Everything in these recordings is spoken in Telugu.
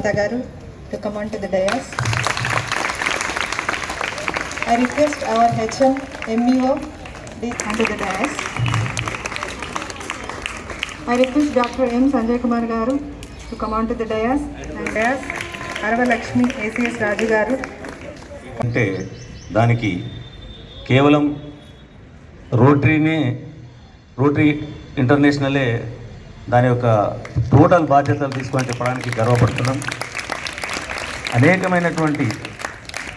Lata Garu to come on to the dais. I request our HM, MEO onto the dais. I request Dr. M. Sanjay Kumar Garu to come on to the dais. And dais, Arava Lakshmi, ACS Raju Garu. అంటే దానికి కేవలం రోటరీ ఇంటర్నేషనలే దాని యొక్క టోటల్ బాధ్యతలు తీసుకొని చెప్పడానికి గర్వపడుతున్నాం. అనేకమైనటువంటి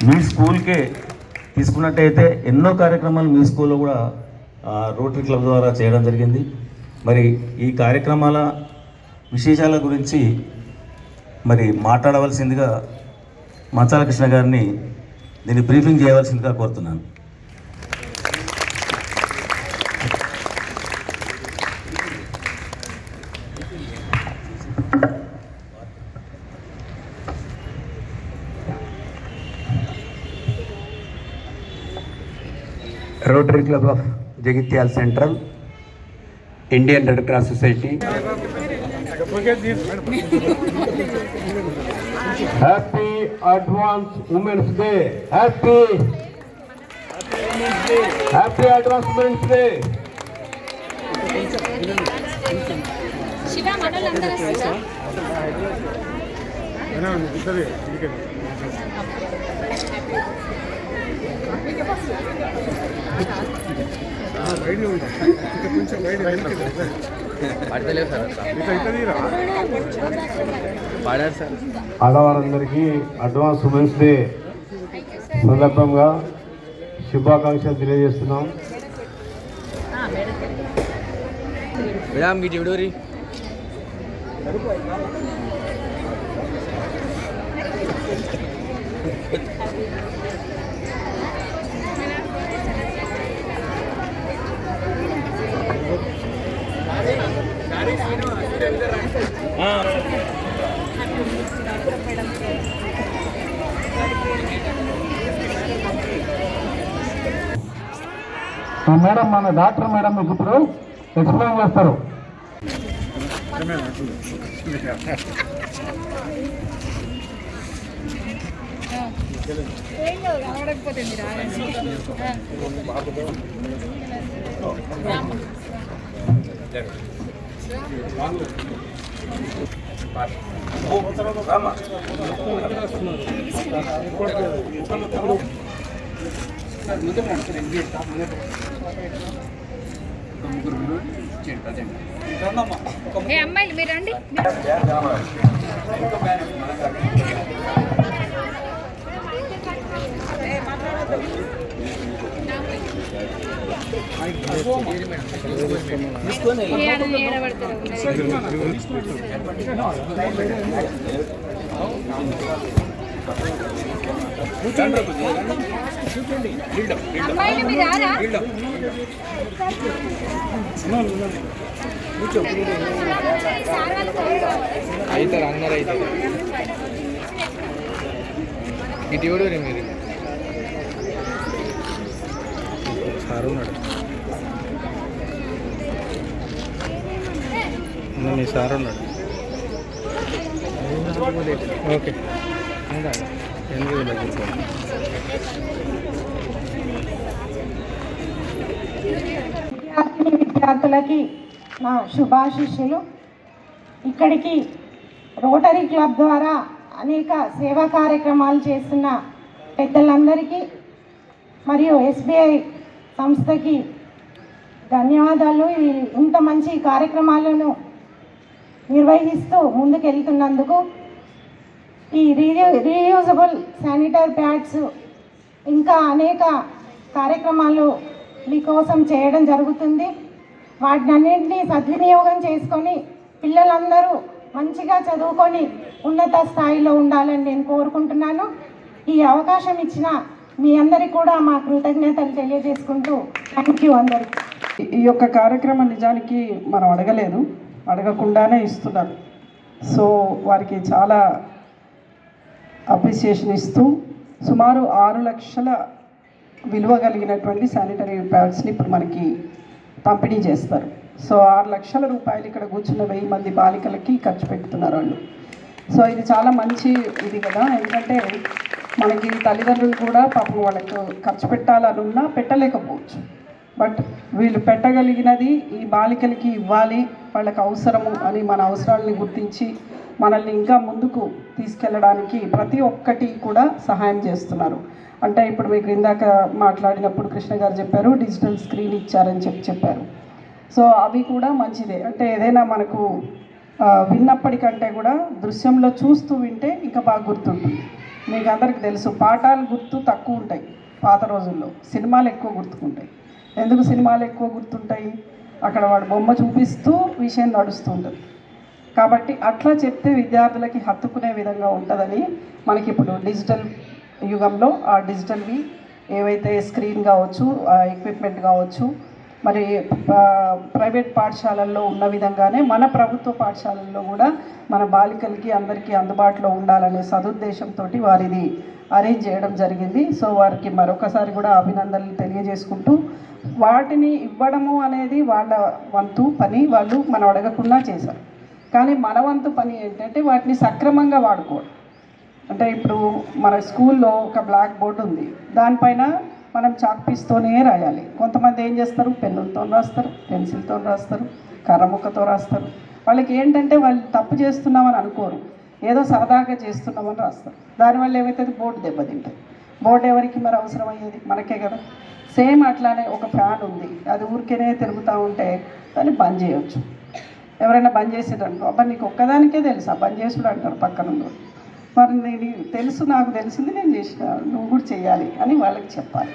మీ స్కూల్కే తీసుకున్నట్టయితే ఎన్నో కార్యక్రమాలు మీ స్కూల్లో కూడా రోటరీ క్లబ్ ద్వారా చేయడం జరిగింది. మరి ఈ కార్యక్రమాల విశేషాల గురించి మరి మాట్లాడవలసిందిగా మంచాల కృష్ణ గారిని దీన్ని బ్రీఫింగ్ చేయవలసిందిగా కోరుతున్నాను. Rotary Club of Jagitial Central, Indian Red Cross Society. Happy Advance Women's Day. Happy Advance Women's Day. Shiva Madal andara sir. ఆడవారందరికీ అడ్వాన్స్ ఉమెన్స్ డే సందర్భంగా శుభాకాంక్షలు తెలియజేస్తున్నాం. మేడం, మన డాక్టర్ మేడం మీకు ఇప్పుడు ఎక్స్ప్లెయిన్ చేస్తారు. అమ్మాయిలు మీరు రండి. అమ్మాయిలు మీరు రారా? అవుతారు అందరు అవుతారు. ఇటు ఎవడు మీరు సార్ ఉన్నాడు. మీ సార్ ఉన్నాడు. ఓకే విద్యార్థులకి నా శుభాశీస్సులు. ఇక్కడికి రోటరీ క్లబ్ ద్వారా అనేక సేవా కార్యక్రమాలు చేస్తున్న పెద్దలందరికీ మరియు ఎస్బీఐ సంస్థకి ధన్యవాదాలు. ఇంత మంచి కార్యక్రమాలను నిర్వహిస్తూ ముందుకెళ్తున్నందుకు. ఈ రీయూజబుల్ శానిటరీ ప్యాడ్స్ ఇంకా అనేక కార్యక్రమాలు మీకోసం చేయడం జరుగుతుంది. వాటినన్నింటినీ సద్వినియోగం చేసుకొని పిల్లలందరూ మంచిగా చదువుకొని ఉన్నత స్థాయిలో ఉండాలని నేను కోరుకుంటున్నాను. ఈ అవకాశం ఇచ్చిన మీ అందరికీ కూడా మా కృతజ్ఞతలు తెలియజేసుకుంటూ థ్యాంక్ యూ అందరికీ. ఈ యొక్క కార్యక్రమం నిజానికి మనం అడగలేదు, అడగకుండానే ఇస్తున్నారు. సో వారికి చాలా అప్రిసియేషన్ ఇస్తూ సుమారు 6 లక్షల విలువ కలిగినటువంటి శానిటరీ ప్యాడ్స్ని ఇప్పుడు మనకి పంపిణీ చేస్తారు. సో 6 లక్షల రూపాయలు ఇక్కడ కూర్చున్న 1000 మంది బాలికలకి ఖర్చు పెడుతున్నారు వాళ్ళు. సో ఇది చాలా మంచి ఇది కదా, ఎందుకంటే మనకి తల్లిదండ్రులు కూడా పాపం వాళ్ళకు ఖర్చు పెట్టాలని ఉన్నా పెట్టలేకపోవచ్చు. బట్ వీళ్ళు పెట్టగలిగినది ఈ బాలికలకి ఇవ్వాలి, వాళ్ళకి అవసరము అని మన అవసరాలని గుర్తించి మనల్ని ఇంకా ముందుకు తీసుకెళ్ళడానికి ప్రతి ఒక్కటి కూడా సహాయం చేస్తున్నారు. అంటే ఇప్పుడు మీకు ఇందాక మాట్లాడినప్పుడు కృష్ణ గారు చెప్పారు డిజిటల్ స్క్రీన్ ఇచ్చారని చెప్పారు. సో అవి కూడా మంచిదే. అంటే ఏదైనా మనకు విన్నప్పటికంటే కూడా దృశ్యంలో చూస్తూ వింటే ఇంకా బాగా గుర్తుంటుంది. మీకు అందరికి తెలుసు పాఠాలు గుర్తు తక్కువ ఉంటాయి పాత రోజుల్లో, సినిమాలు ఎక్కువ గుర్తుకుంటాయి. ఎందుకు సినిమాలు ఎక్కువ గుర్తుంటాయి? అక్కడ వాడు బొమ్మ చూపిస్తూ విషయం నడుస్తూ ఉంటుంది కాబట్టి అట్లా చెప్తే విద్యార్థులకి హత్తుకునే విధంగా ఉంటుందని మనకి ఇప్పుడు డిజిటల్ యుగంలో ఆ డిజిటల్వి ఏవైతే స్క్రీన్ కావచ్చు, ఎక్విప్మెంట్ కావచ్చు, మరి ప్రైవేట్ పాఠశాలల్లో ఉన్న విధంగానే మన ప్రభుత్వ పాఠశాలల్లో కూడా మన బాలికలకి అందరికీ అందుబాటులో ఉండాలనే సదుద్దేశంతో వారిది అరేంజ్ చేయడం జరిగింది. సో వారికి మరొకసారి కూడా అభినందనలు తెలియజేసుకుంటూ, వాటిని ఇవ్వడము అనేది వాళ్ళ వంతు పని, వాళ్ళు మనం అడగకుండా చేశారు. కానీ మన వంతు పని ఏంటంటే వాటిని సక్రమంగా వాడుకోవడం. అంటే ఇప్పుడు మన స్కూల్లో ఒక బ్లాక్ బోర్డు ఉంది, దానిపైన మనం చాక్పీస్తోనే రాయాలి. కొంతమంది ఏం చేస్తారు, పెన్నులతో రాస్తారు, పెన్సిల్తో రాస్తారు, కర్రముక్కతో రాస్తారు. వాళ్ళకి ఏంటంటే వాళ్ళు తప్పు చేస్తున్నామని అనుకోరు, ఏదో సరదాగా చేస్తున్నామని రాస్తారు. దానివల్ల ఏమవుతుంది, బోర్డు దెబ్బతింటుంది. బోర్డు ఎవరికి మరి అవసరం అయ్యేది, మనకే కదా. సేమ్ అట్లానే ఒక ఫ్యాన్ ఉంది, అది ఊరికేనే తిరుగుతూ ఉంటే దాన్ని బంద్ చేయవచ్చు. ఎవరైనా బంద్ చేసేటనుకో, అనుకో, అబ్బా నీకు ఒక్కదానికే తెలుసా బంద్ చేసుడు అంటారు పక్కన. మరి నేను తెలుసు, నాకు తెలిసింది నేను చేసిన, నువ్వు కూడా చేయాలి అని వాళ్ళకి చెప్పాలి.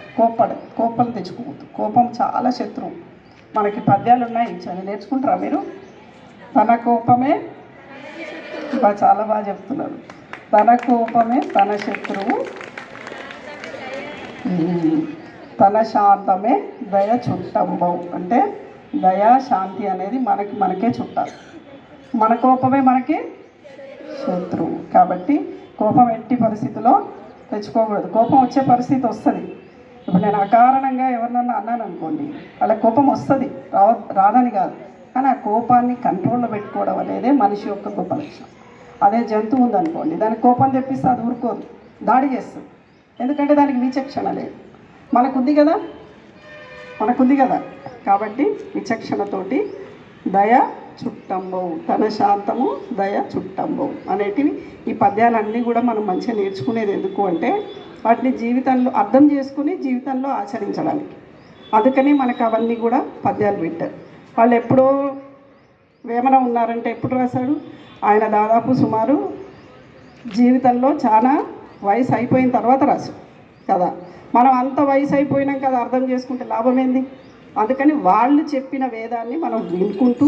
కోపం తెచ్చుకోవద్దు. కోపం చాలా శత్రువు. మనకి పద్యాలు ఉన్నాయి, చదివి నేర్చుకుంటారా మీరు? తన కోపమే, చాలా బాగా చెప్తున్నారు, తన కోపమే తన శత్రువు, తన శాంతమే దయ చుట్టంబవు. అంటే దయా శాంతి అనేది మనకే చుట్టాలి. మన కోపమే మనకి శత్రువు. కాబట్టి కోపం ఎట్టి పరిస్థితిలో తెచ్చుకోకూడదు. కోపం వచ్చే పరిస్థితి వస్తుంది. ఇప్పుడు నేను అకారణంగా ఎవరినన్నా అన్నాను అనుకోండి, వాళ్ళ కోపం వస్తుంది, రాదని కాదు. కానీ ఆ కోపాన్ని కంట్రోల్లో పెట్టుకోవడం అనేదే మనిషి యొక్క గొప్ప లక్షణం. అదే జంతువు ఉందనుకోండి, దానికి కోపం తెప్పిస్తే అది ఊరుకోదు, దాడి చేస్తుంది. ఎందుకంటే దానికి విచక్షణ లేదు. మనకుంది కదా. కాబట్టి విచక్షణతోటి దయ చుట్టంబవు, తన శాంతము దయ చుట్టంబవు అనేటివి ఈ పద్యాలన్నీ కూడా మనం మంచిగా నేర్చుకునేది ఎందుకు అంటే వాటిని జీవితంలో అర్థం చేసుకుని జీవితంలో ఆచరించడానికి. అందుకని మనకు అవన్నీ కూడా పద్యాలు పెట్టారు. వాళ్ళు ఎప్పుడో వేమన ఉన్నారంటే ఎప్పుడు రాశాడు ఆయన? దాదాపు సుమారు జీవితంలో చాలా వయసు అయిపోయిన తర్వాత రాశాడు కదా. మనం అంత వయసు అయిపోయినాం కదా, అర్థం చేసుకుంటే లాభం ఏంది? అందుకని వాళ్ళు చెప్పిన వేదాన్ని మనం వినుకుంటూ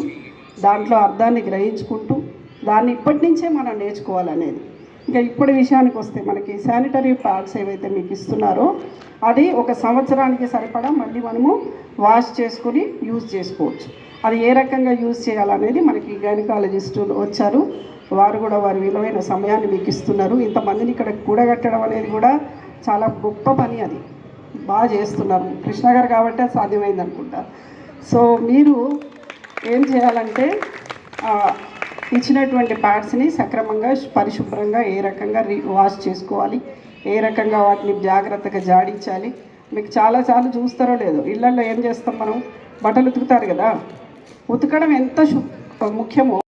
దాంట్లో అర్థాన్ని గ్రహించుకుంటూ దాన్ని ఇప్పటి నుంచే మనం నేర్చుకోవాలనేది. ఇంకా ఇప్పటి విషయానికి వస్తే మనకి శానిటరీ ప్యాడ్స్ ఏవైతే మీకు ఇస్తున్నారో అది ఒక సంవత్సరానికి సరిపడా మళ్ళీ మనము వాష్ చేసుకుని యూజ్ చేసుకోవచ్చు. అది ఏ రకంగా యూజ్ చేయాలనేది మనకి గైనకాలజిస్టులు వచ్చారు, వారు కూడా వారి విలువైన సమయాన్ని మీకు ఇస్తున్నారు. ఇంతమందిని ఇక్కడ కూడగట్టడం అనేది కూడా చాలా గొప్ప పని, అది బాగా చేస్తున్నారు కృష్ణ గారు కాబట్టి అది సాధ్యమైంది అనుకుంటా. సో మీరు ఏం చేయాలంటే ఇచ్చినటువంటి ప్యాడ్స్ని సక్రమంగా పరిశుభ్రంగా ఏ రకంగా వాష్ చేసుకోవాలి, ఏ రకంగా వాటిని జాగ్రత్తగా జాడించాలి. మీకు చాలాసార్లు చూస్తారో లేదో, ఇళ్లలో ఏం చేస్తాం మనం, బట్టలు ఉతుకుతారు కదా, ఉతకడం ఎంత ముఖ్యమో